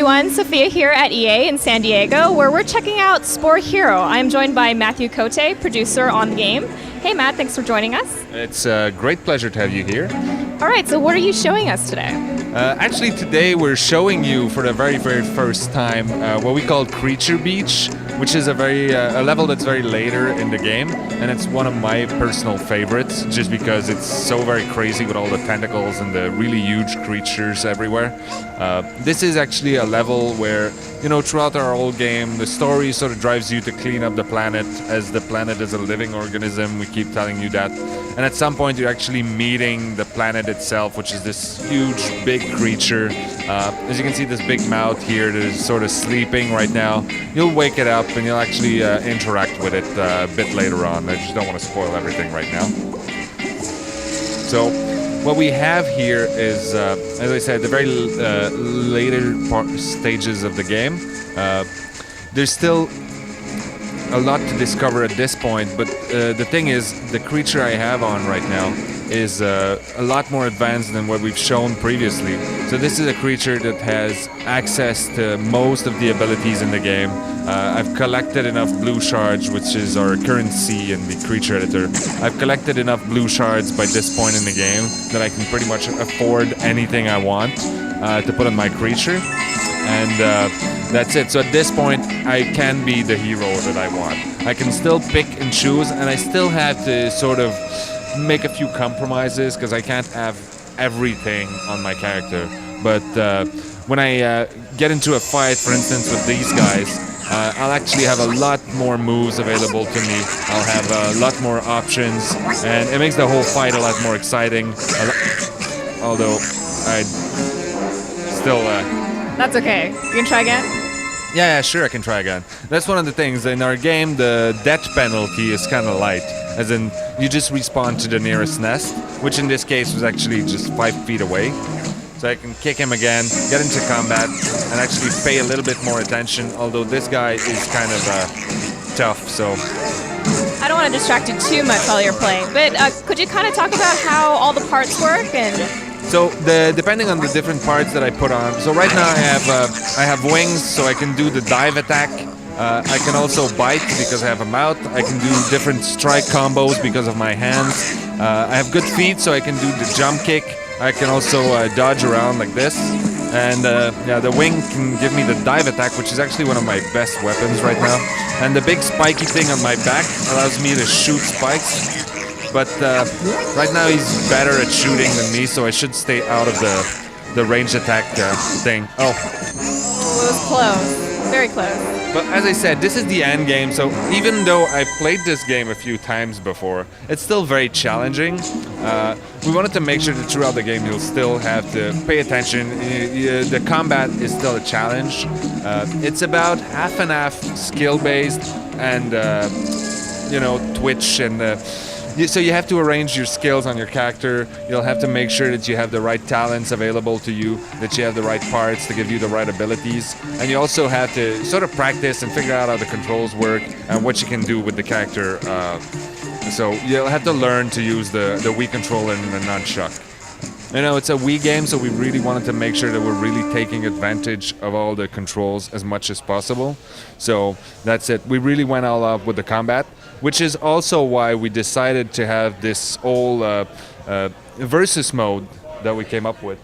everyone, Sophia here at EA in San Diego, where we're checking out Spore Hero. I'm joined by Matthew Cote, producer on the game. Hey Matt, thanks for joining us. It's a great pleasure to have you here. All right, so what are you showing us today? Actually, today we're showing you for the very first time what we call Creature Beach, which is a level that's very later in the game, and it's one of my personal favorites, just because it's so very crazy with all the tentacles and the really huge creatures everywhere. This is actually a level where, you know, throughout our whole game, the story sort of drives you to clean up the planet, as the planet is a living organism. We keep telling you that. And at some point, you're actually meeting the planet itself, which is this huge, big creature. As you can see, this big mouth here that is sort of sleeping right now. You'll wake it up and you'll actually interact with it a bit later on. I just don't want to spoil everything right now. So what we have here is, as I said, the very later stages of the game. There's still a lot to discover at this point, but the thing is, the creature I have on right now is a lot more advanced than what we've shown previously. So this is a creature that has access to most of the abilities in the game. I've collected enough blue shards, which is our currency in the creature editor. I've collected enough blue shards by this point in the game that I can pretty much afford anything I want to put on my creature. And that's it. So at this point, I can be the hero that I want. I can still pick and choose, and I still have to sort of make a few compromises because I can't have everything on my character. But when I get into a fight, for instance, with these guys, I'll actually have a lot more moves available to me. I'll have a lot more options, and it makes the whole fight a lot more exciting. Although I still... That's okay. You can try again? Yeah, sure, I can try again. That's one of the things. In our game, the death penalty is kind of light. As in, you just respawn to the nearest nest, which in this case was actually just 5 feet away. So I can kick him again, get into combat, and actually pay a little bit more attention, although this guy is kind of tough, so... I don't want to distract you too much while you're playing, but could you kind of talk about how all the parts work and... So depending on the different parts that I put on. So right now I have wings, so I can do the dive attack. I can also bite because I have a mouth. I can do different strike combos because of my hands. I have good feet, so I can do the jump kick. I can also dodge around like this. And yeah, the wing can give me the dive attack, which is actually one of my best weapons right now. And the big spiky thing on my back allows me to shoot spikes. But right now he's better at shooting than me, so I should stay out of the ranged attack thing. Oh. It was close. Very close. But as I said, this is the end game, so even though I've played this game a few times before, it's still very challenging. We wanted to make sure that throughout the game you'll still have to pay attention. The combat is still a challenge. It's about half and half skill-based and, you know, twitch and... So you have to arrange your skills on your character. You'll have to make sure that you have the right talents available to you, that you have the right parts to give you the right abilities. And you also have to sort of practice and figure out how the controls work and what you can do with the character. So you'll have to learn to use the Wii controller and the nunchuck. You know, it's a Wii game, so we really wanted to make sure that we're really taking advantage of all the controls as much as possible. So that's it. We really went all out with the combat, which is also why we decided to have this whole versus mode that we came up with.